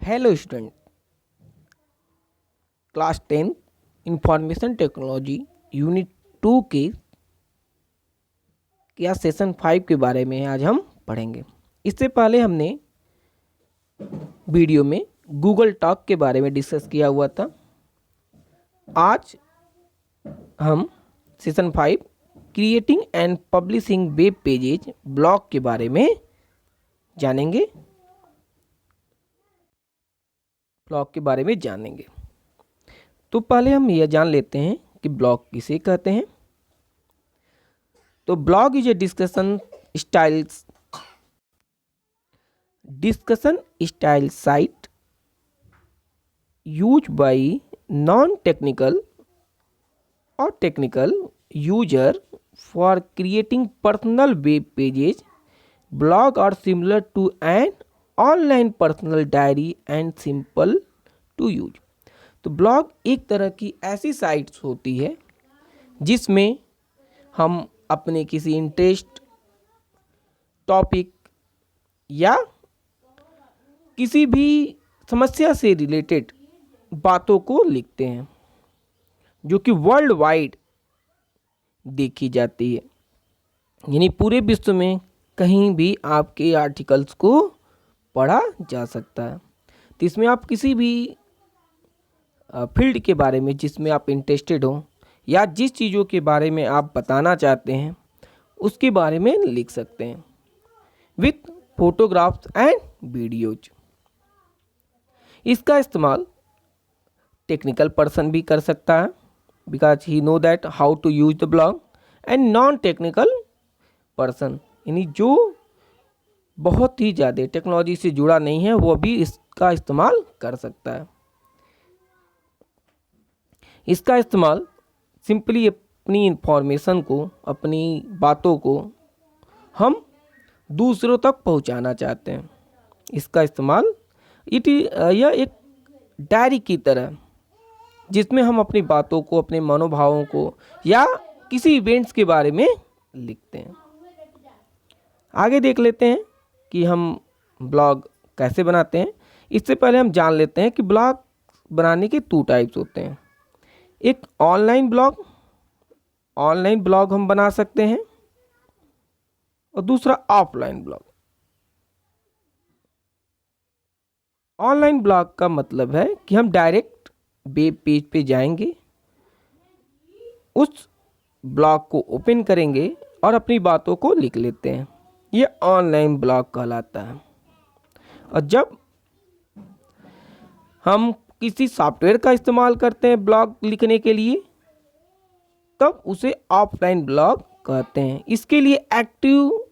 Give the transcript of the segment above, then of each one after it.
Hello student, class 10 information technology unit 2 के या session 5 के बारे में आज हम पढ़ेंगे। इससे पहले हमने वीडियो में गूगल टॉक के बारे में डिस्कस किया हुआ था। आज हम session 5 creating and publishing web pages blog के बारे में जानेंगे। तो पहले हम यह जान लेते हैं कि ब्लॉग किसे कहते हैं। तो blog is a discussion style site use by non technical और technical user for creating personal web pages. Blog are similar to an online personal diary and simple to use. तो ब्लॉग एक तरह की ऐसी साइट्स होती है जिसमें हम अपने किसी इंटरेस्ट, टॉपिक या किसी भी समस्या से रिलेटेड बातों को लिखते हैं जो कि वर्ल्ड वाइड देखी जाती है, यानी पूरे विश्व में कहीं भी आपके आर्टिकल्स को पढ़ा जा सकता है। तो इसमें आप किसी भी फील्ड के बारे में जिसमें आप इंटरेस्टेड हो या जिस चीज़ों के बारे में आप बताना चाहते हैं उसके बारे में लिख सकते हैं विथ फोटोग्राफ्स एंड वीडियोज। इसका इस्तेमाल टेक्निकल पर्सन भी कर सकता है because he know that how to use the blog, and non technical person यानी जो बहुत ही ज़्यादा टेक्नोलॉजी से जुड़ा नहीं है वो भी इसका इस्तेमाल कर सकता है। इसका इस्तेमाल सिंपली अपनी इंफॉर्मेशन को, अपनी बातों को हम दूसरों तक पहुंचाना चाहते हैं। इसका इस्तेमाल यह एक डायरी की तरह जिसमें हम अपनी बातों को, अपने मनोभावों को या किसी इवेंट्स के बारे में लिखते हैं। आगे देख लेते हैं कि हम ब्लॉग कैसे बनाते हैं। इससे पहले हम जान लेते हैं कि ब्लॉग बनाने के 2 टाइप्स होते हैं। एक ऑनलाइन ब्लॉग हम बना सकते हैं और दूसरा ऑफलाइन ब्लॉग। ऑनलाइन ब्लॉग का मतलब है कि हम डायरेक्ट वेब पेज पे जाएंगे, उस ब्लॉग को ओपन करेंगे और अपनी बातों को लिख लेते हैं। ये ऑनलाइन ब्लॉग कहलाता है। और जब हम किसी सॉफ्टवेयर का इस्तेमाल करते हैं ब्लॉग लिखने के लिए तब उसे ऑफलाइन ब्लॉग कहते हैं। इसके लिए एक्टिव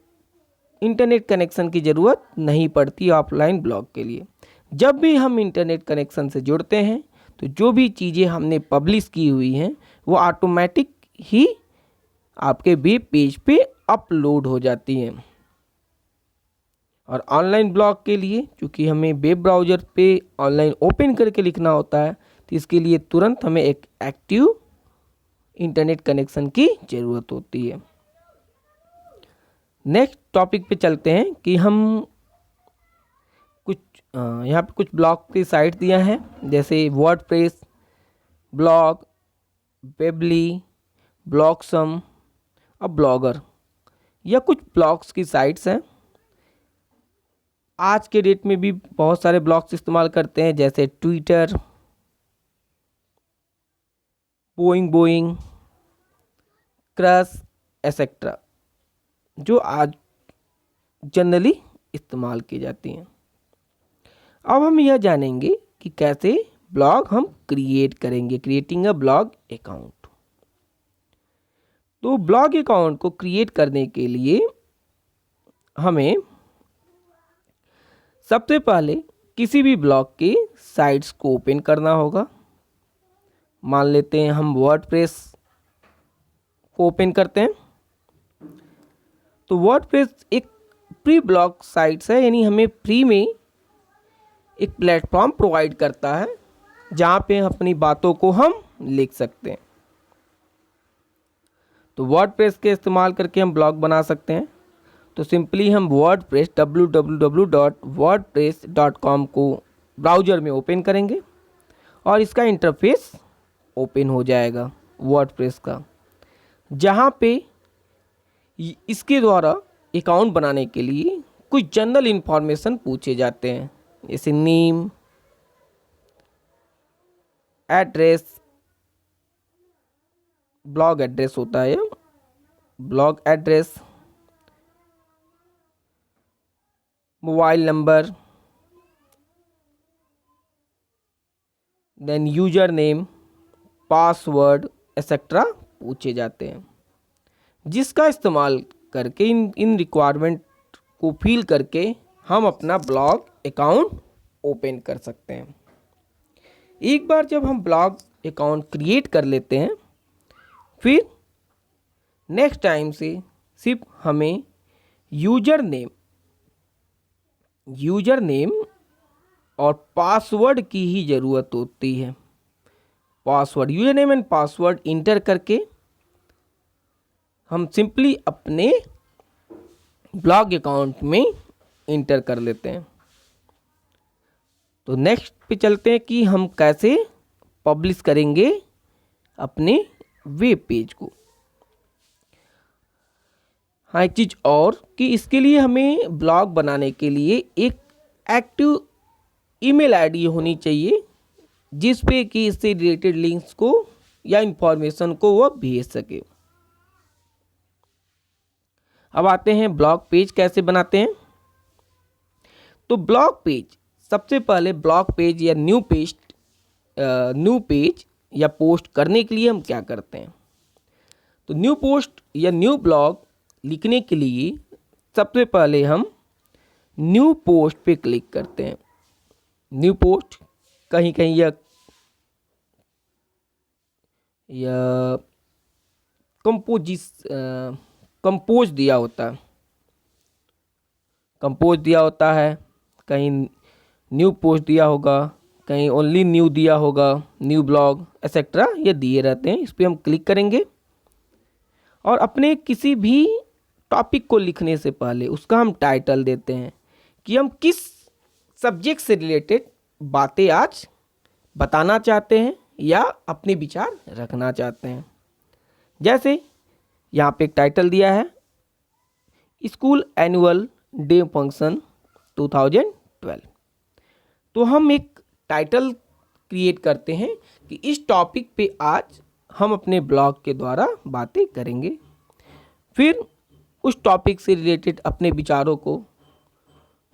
इंटरनेट कनेक्शन की ज़रूरत नहीं पड़ती ऑफलाइन ब्लॉग के लिए। जब भी हम इंटरनेट कनेक्शन से जुड़ते हैं तो जो भी चीज़ें हमने पब्लिश की हुई हैं वो ऑटोमेटिक ही आपके वेब पेज पे अपलोड हो जाती हैं। और ऑनलाइन ब्लॉग के लिए चूँकि हमें वेब ब्राउज़र पे ऑनलाइन ओपन करके लिखना होता है तो इसके लिए तुरंत हमें एक एक्टिव इंटरनेट कनेक्शन की ज़रूरत होती है। नेक्स्ट टॉपिक पे चलते हैं कि हम कुछ यहाँ पे कुछ ब्लॉग की साइट दिया है जैसे वर्डप्रेस, ब्लॉग, वेबली, ब्लॉगसम और ब्लॉगर। यह कुछ ब्लॉग्स की साइट्स हैं। आज के डेट में भी बहुत सारे ब्लॉग्स इस्तेमाल करते हैं जैसे ट्विटर, बोइंग, क्रश एसेट्रा, जो आज जनरली इस्तेमाल की जाती हैं। अब हम यह जानेंगे कि कैसे ब्लॉग हम क्रिएट करेंगे, क्रिएटिंग अ ब्लॉग अकाउंट। तो ब्लॉग अकाउंट को क्रिएट करने के लिए हमें सबसे पहले किसी भी ब्लॉग के साइट्स को ओपन करना होगा। मान लेते हैं हम वर्डप्रेस को ओपन करते हैं। तो वर्डप्रेस एक प्री ब्लॉग साइट्स है, यानी हमें फ्री में एक प्लेटफॉर्म प्रोवाइड करता है जहाँ पे अपनी बातों को हम लिख सकते हैं। तो वर्डप्रेस के इस्तेमाल करके हम ब्लॉग बना सकते हैं। तो सिंपली हम वर्डप्रेस www.wordpress.com को ब्राउज़र में ओपन करेंगे और इसका इंटरफेस ओपन हो जाएगा वर्डप्रेस का, जहाँ पे इसके द्वारा अकाउंट बनाने के लिए कुछ जनरल इन्फॉर्मेशन पूछे जाते हैं, जैसे नेम, एड्रेस, ब्लॉग एड्रेस होता है, blog address, mobile number, then user name, password etcetera पूछे जाते हैं, जिसका इस्तेमाल करके इन रिक्वायरमेंट को फिल करके हम अपना ब्लॉग अकाउंट ओपन कर सकते हैं। एक बार जब हम ब्लॉग अकाउंट क्रिएट कर लेते हैं, फिर नेक्स्ट टाइम से सिर्फ हमें यूजर नेम और पासवर्ड की ही ज़रूरत होती है। Password, user name and password inter करके हम सिंपली अपने ब्लॉग अकाउंट में इंटर कर लेते हैं। तो नेक्स्ट पे चलते हैं कि हम कैसे पब्लिश करेंगे अपने वेब पेज को। हाँ, एक चीज़ और कि इसके लिए हमें ब्लॉग बनाने के लिए एक एक्टिव ईमेल आईडी होनी चाहिए, जिस पे कि इससे रिलेटेड लिंक्स को या इंफॉर्मेशन को वह भेज सके। अब आते हैं ब्लॉग पेज कैसे बनाते हैं। तो ब्लॉग पेज, सबसे पहले ब्लॉग पेज या न्यू पेज या पोस्ट करने के लिए हम क्या करते हैं, तो न्यू पोस्ट या न्यू ब्लॉग लिखने के लिए सबसे पहले हम न्यू पोस्ट पे क्लिक करते हैं। न्यू पोस्ट कहीं कहीं या कंपोज दिया होता है, कहीं न्यू पोस्ट दिया होगा, कहीं ओनली न्यू दिया होगा, न्यू ब्लॉग एक्सेट्रा ये दिए रहते हैं। इस पर हम क्लिक करेंगे और अपने किसी भी टॉपिक को लिखने से पहले उसका हम टाइटल देते हैं कि हम किस सब्जेक्ट से रिलेटेड बातें आज बताना चाहते हैं या अपने विचार रखना चाहते हैं। जैसे यहाँ पे एक टाइटल दिया है, स्कूल एनुअल डे फंक्शन 2012। तो हम एक टाइटल क्रिएट करते हैं कि इस टॉपिक पे आज हम अपने ब्लॉग के द्वारा बातें करेंगे। फिर उस टॉपिक से रिलेटेड अपने विचारों को,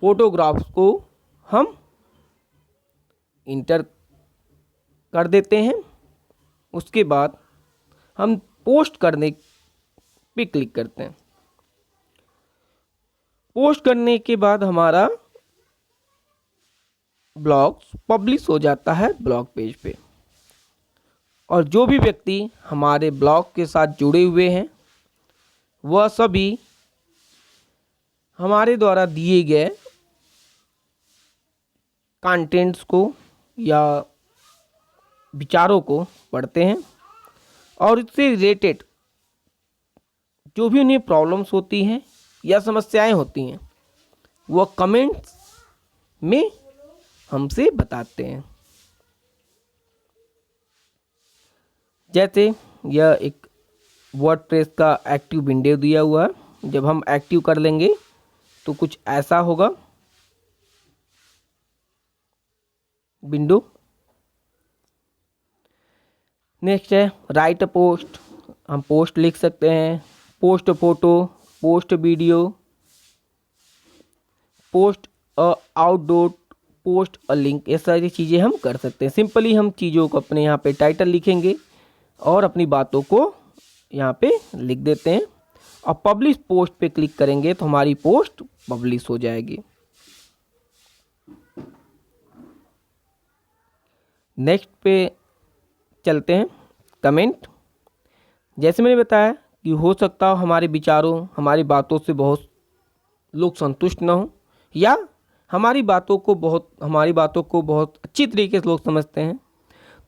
फोटोग्राफ्स को हम इंटर कर देते हैं। उसके बाद हम पोस्ट करने पे क्लिक करते हैं। पोस्ट करने के बाद हमारा ब्लॉग पब्लिश हो जाता है ब्लॉग पेज पे, और जो भी व्यक्ति हमारे ब्लॉग के साथ जुड़े हुए हैं वह सभी हमारे द्वारा दिए गए कंटेंट्स को या विचारों को पढ़ते हैं और इससे रिलेटेड जो भी उन्हें प्रॉब्लम्स होती हैं या समस्याएं होती हैं वह कमेंट्स में हमसे बताते हैं। जैसे यह एक वर्डप्रेस का एक्टिव विंडो दिया हुआ है, जब हम एक्टिव कर लेंगे तो कुछ ऐसा होगा विंडो। नेक्स्ट है राइट अ पोस्ट, हम पोस्ट लिख सकते हैं, post photo, post video, post outdoor, post a link, ये सारी चीज़ें हम कर सकते हैं। सिंपली हम चीज़ों को अपने यहाँ पे टाइटल लिखेंगे और अपनी बातों को यहाँ पे लिख देते हैं और पब्लिश पोस्ट पे क्लिक करेंगे तो हमारी पोस्ट पब्लिश हो जाएगी। नेक्स्ट पे चलते हैं कमेंट। जैसे मैंने बताया कि हो सकता हो हमारे विचारों, हमारी बातों से बहुत लोग संतुष्ट ना हो, या हमारी बातों को बहुत अच्छी तरीके से लोग समझते हैं,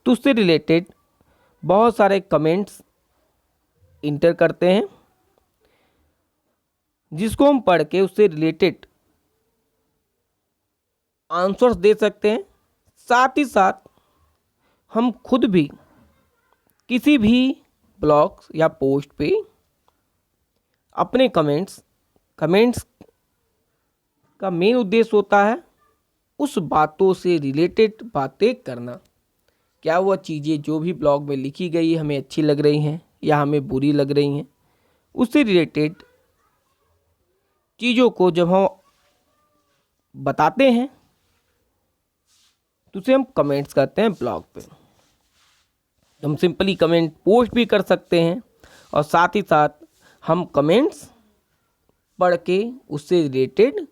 तो उससे रिलेटेड बहुत सारे कमेंट्स इंटर करते हैं जिसको हम पढ़ के उससे रिलेटेड आंसर्स दे सकते हैं साथ ही साथ हम खुद भी किसी भी ब्लॉग या पोस्ट पे अपने कमेंट्स का मेन उद्देश्य होता है उस बातों से रिलेटेड बातें करना। क्या वह चीज़ें जो भी ब्लॉग में लिखी गई है हमें अच्छी लग रही हैं या हमें बुरी लग रही हैं, उससे रिलेटेड चीज़ों को जब हम बताते हैं तो उसे हम कमेंट्स करते हैं ब्लॉग पे। हम सिंपली कमेंट पोस्ट भी कर सकते हैं और साथ ही साथ हम कमेंट्स पढ़ के उससे रिलेटेड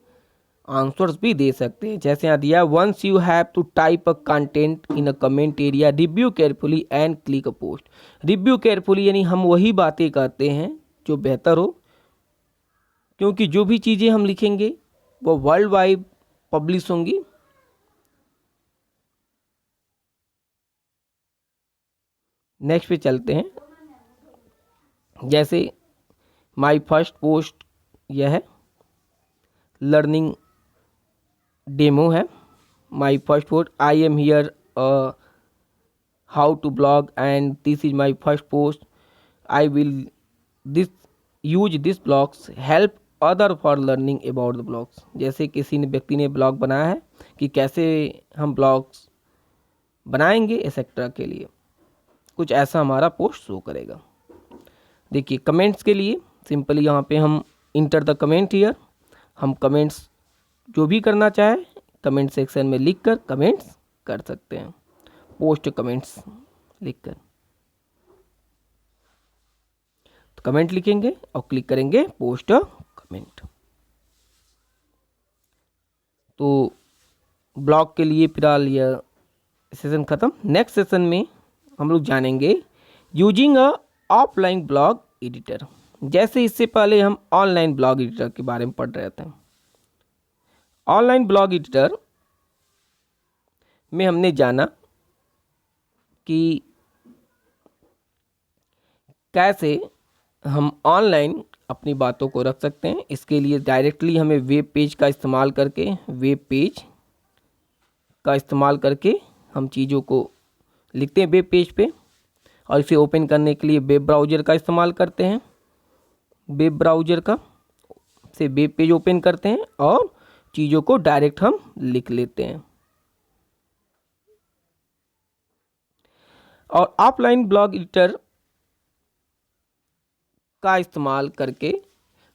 आंसर्स भी दे सकते हैं। जैसे यहाँ दिया, once you have to type a content in a comment area, review carefully and click a post. Review carefully यानी हम वही बातें करते हैं जो बेहतर हो, क्योंकि जो भी चीज़ें हम लिखेंगे वो वर्ल्ड वाइड पब्लिश होंगी। नेक्स्ट पे चलते हैं। जैसे माय फर्स्ट पोस्ट यह है, लर्निंग डेमो है। My first post, I am here how to blog and this is my first post, I will this use this blogs help other for learning about the blogs. जैसे किसी ने व्यक्ति ने blog बनाया है कि कैसे हम ब्लॉग्स बनाएंगे एक्सेट्रा के लिए, कुछ ऐसा हमारा पोस्ट शो करेगा। देखिए कमेंट्स के लिए सिंपली यहाँ पे हम इंटर द कमेंट हियर, हम कमेंट्स जो भी करना चाहे कमेंट सेक्शन में लिखकर कमेंट्स कर सकते हैं। पोस्ट कमेंट्स लिखकर तो कमेंट लिखेंगे और क्लिक करेंगे पोस्ट कमेंट। तो ब्लॉग के लिए फिलहाल यह सेशन ख़त्म। नेक्स्ट सेशन में हम लोग जानेंगे using a offline blog editor. जैसे इससे पहले हम ऑनलाइन ब्लॉग एडिटर के बारे में पढ़ रहे थे। ऑनलाइन ब्लॉग एडिटर में हमने जाना कि कैसे हम ऑनलाइन अपनी बातों को रख सकते हैं। इसके लिए डायरेक्टली हमें वेब पेज का इस्तेमाल करके हम चीज़ों को लिखते हैं वेब पेज पे, और इसे ओपन करने के लिए वेब ब्राउज़र का इस्तेमाल करते हैं। वेब ब्राउज़र का से वेब पेज ओपन करते हैं और चीज़ों को डायरेक्ट हम लिख लेते हैं। और ऑफलाइन ब्लॉग एडिटर का इस्तेमाल करके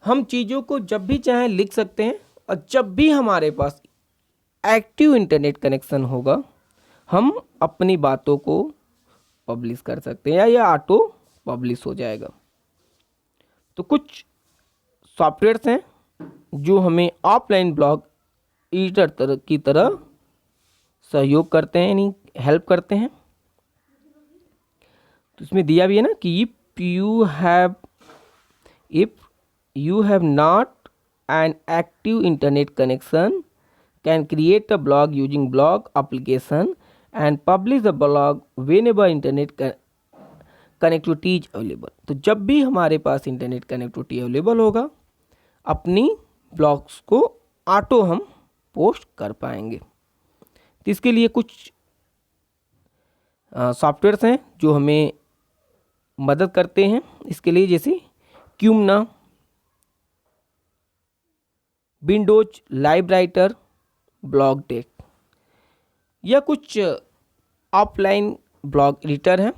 हम चीज़ों को जब भी चाहें लिख सकते हैं, और जब भी हमारे पास एक्टिव इंटरनेट कनेक्शन होगा हम अपनी बातों को पब्लिश कर सकते हैं या यह ऑटो पब्लिश हो जाएगा। तो कुछ सॉफ्टवेयर्स हैं जो हमें ऑफलाइन ब्लॉग एडिटर की तरह सहयोग करते हैं, यानी हेल्प करते हैं। तो इसमें दिया भी है ना कि if you have not an active internet connection can create a blog using blog application and publish the blog whenever internet connectivity is available. तो जब भी हमारे पास इंटरनेट कनेक्टिविटी अवेलेबल होगा अपनी ब्लॉग्स को ऑटो हम पोस्ट कर पाएंगे। तो इसके लिए कुछ सॉफ्टवेयर्स हैं जो हमें मदद करते हैं इसके लिए, जैसे Qumana, Windows Live Writer, blog desk. यह कुछ ऑफलाइन ब्लॉग एडिटर है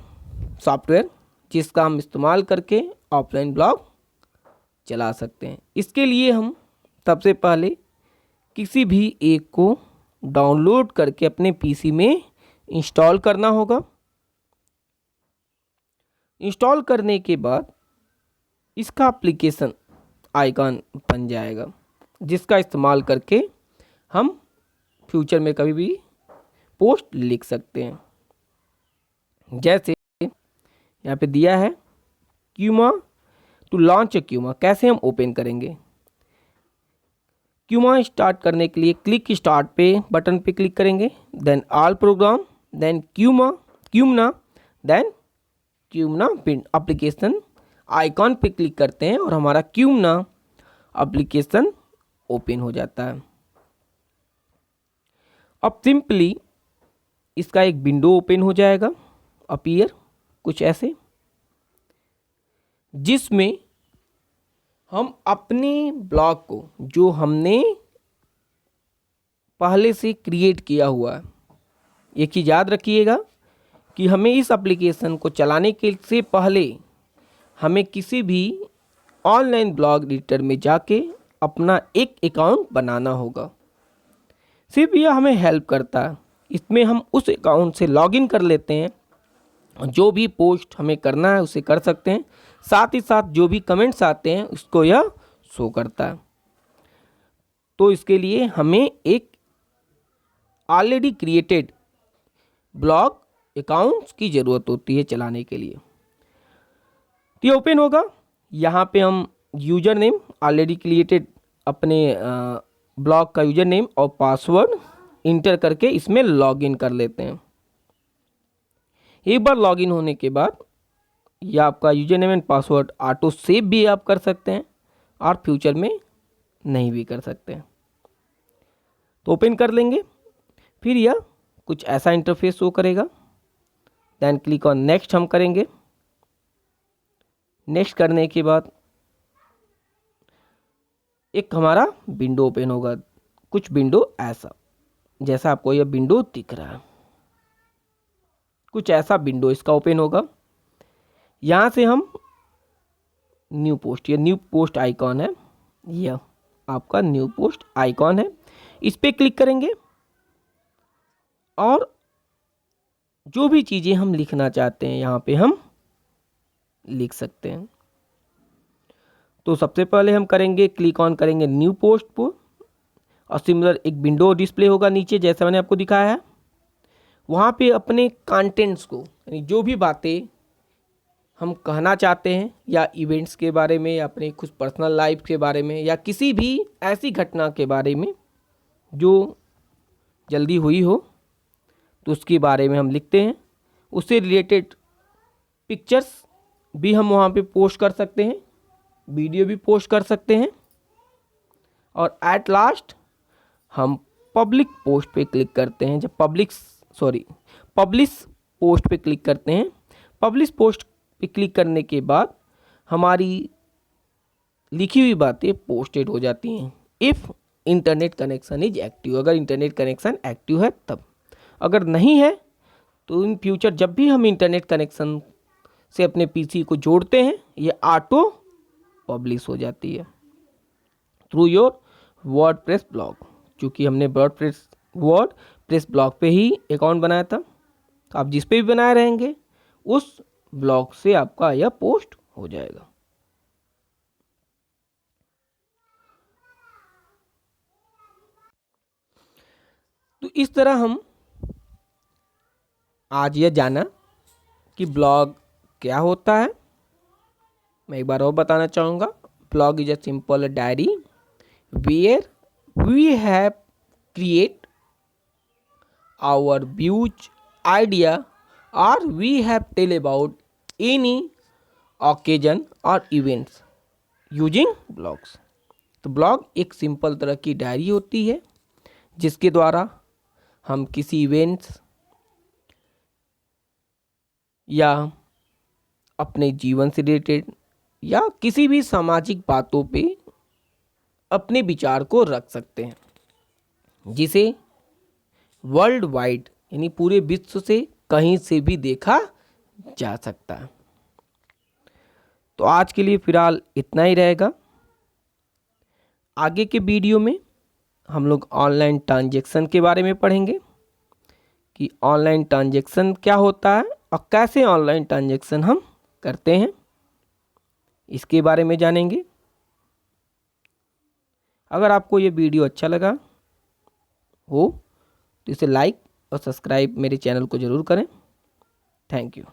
सॉफ्टवेयर जिसका हम इस्तेमाल करके ऑफलाइन ब्लॉग चला सकते हैं। इसके लिए हम सबसे पहले किसी भी एक को डाउनलोड करके अपने पीसी में इंस्टॉल करना होगा। इंस्टॉल करने के बाद इसका एप्लीकेशन आइकॉन बन जाएगा जिसका इस्तेमाल करके हम फ्यूचर में कभी भी पोस्ट लिख सकते हैं। जैसे यहाँ पे दिया है क्यूमा टू लॉन्च क्यूमा, कैसे हम ओपन करेंगे। क्यूमा स्टार्ट करने के लिए क्लिक स्टार्ट पे बटन पे क्लिक करेंगे, then all program, then Qumana, then Qumana application icon पे क्लिक करते हैं और हमारा क्यूमना एप्लीकेशन ओपन हो जाता है। अब सिंपली इसका एक विंडो ओपन हो जाएगा, अपीयर कुछ ऐसे, जिसमें हम अपने ब्लॉग को जो हमने पहले से क्रिएट किया हुआ है, एक चीज़ याद रखिएगा कि हमें इस एप्लीकेशन को चलाने के से पहले हमें किसी भी ऑनलाइन ब्लॉग एडिटर में जाके अपना एक अकाउंट बनाना होगा। सिर्फ यह हमें हेल्प करता है, इसमें हम उस अकाउंट से लॉगिन कर लेते हैं, जो भी पोस्ट हमें करना है उसे कर सकते हैं, साथ ही साथ जो भी कमेंट्स आते हैं उसको यह शो करता है। तो इसके लिए हमें एक ऑलरेडी क्रिएटेड ब्लॉग अकाउंट्स की ज़रूरत होती है चलाने के लिए। तो ये ओपन होगा, यहाँ पे हम यूज़र नेम ऑलरेडी क्रिएटेड अपने ब्लॉग का यूज़र नेम और पासवर्ड इंटर करके इसमें लॉगिन कर लेते हैं। एक बार लॉगिन होने के बाद यह आपका user name and password auto save भी आप कर सकते हैं और फ्यूचर में नहीं भी कर सकते हैं। तो ओपन कर लेंगे, फिर यह कुछ ऐसा इंटरफेस शो करेगा। देन क्लिक ऑन नेक्स्ट हम करेंगे। नेक्स्ट करने के बाद एक हमारा विंडो ओपन होगा, कुछ विंडो ऐसा, जैसा आपको यह विंडो दिख रहा है, कुछ ऐसा विंडो इसका ओपन होगा। यहाँ से हम न्यू पोस्ट, ये न्यू पोस्ट आइकॉन है, यह आपका न्यू पोस्ट आइकॉन है, इस पर क्लिक करेंगे और जो भी चीज़ें हम लिखना चाहते हैं यहाँ पे हम लिख सकते हैं। तो सबसे पहले हम करेंगे, क्लिक ऑन करेंगे न्यू पोस्ट पर और सिमिलर एक विंडो डिस्प्ले होगा नीचे, जैसा मैंने आपको दिखाया है। वहाँ पे अपने कंटेंट्स को, यानी जो भी बातें हम कहना चाहते हैं या इवेंट्स के बारे में या अपने कुछ पर्सनल लाइफ के बारे में या किसी भी ऐसी घटना के बारे में जो जल्दी हुई हो, तो उसके बारे में हम लिखते हैं। उससे रिलेटेड पिक्चर्स भी हम वहाँ पे पोस्ट कर सकते हैं, वीडियो भी पोस्ट कर सकते हैं। और एट लास्ट हम पब्लिक पोस्ट पे क्लिक करते हैं। जब पब्लिश पोस्ट पे क्लिक करते हैं, पब्लिश पोस्ट पे क्लिक करने के बाद हमारी लिखी हुई बातें पोस्टेड हो जाती हैं। If internet connection is active, अगर इंटरनेट कनेक्शन एक्टिव है तब, अगर नहीं है तो इन फ्यूचर जब भी हम इंटरनेट कनेक्शन से अपने पीसी को जोड़ते हैं, ये ऑटो पब्लिश हो जाती है थ्रू योर वर्डप्रेस ब्लॉग। क्योंकि हमने वर्डप्रेस ब्लॉग पे ही अकाउंट बनाया था, तो आप जिस पे भी बनाए रहेंगे उस ब्लॉग से आपका यह पोस्ट हो जाएगा। तो इस तरह हम आज यह जाना कि ब्लॉग क्या होता है। मैं एक बार और बताना चाहूँगा, blog is a simple diary where we have create our views idea और we have tell about any occasion और इवेंट्स यूजिंग ब्लॉग्स। तो ब्लॉग एक सिंपल तरह की डायरी होती है जिसके द्वारा हम किसी इवेंट्स या अपने जीवन से रिलेटेड या किसी भी सामाजिक बातों पे अपने विचार को रख सकते हैं, जिसे वर्ल्ड वाइड यानी पूरे विश्व से कहीं से भी देखा जा सकता है। तो आज के लिए फिलहाल इतना ही रहेगा। आगे के वीडियो में हम लोग ऑनलाइन ट्रांजैक्शन के बारे में पढ़ेंगे कि ऑनलाइन ट्रांजैक्शन क्या होता है और कैसे ऑनलाइन ट्रांजैक्शन हम करते हैं, इसके बारे में जानेंगे। अगर आपको ये वीडियो अच्छा लगा हो तो इसे लाइक और सब्सक्राइब मेरे चैनल को ज़रूर करें। Thank you.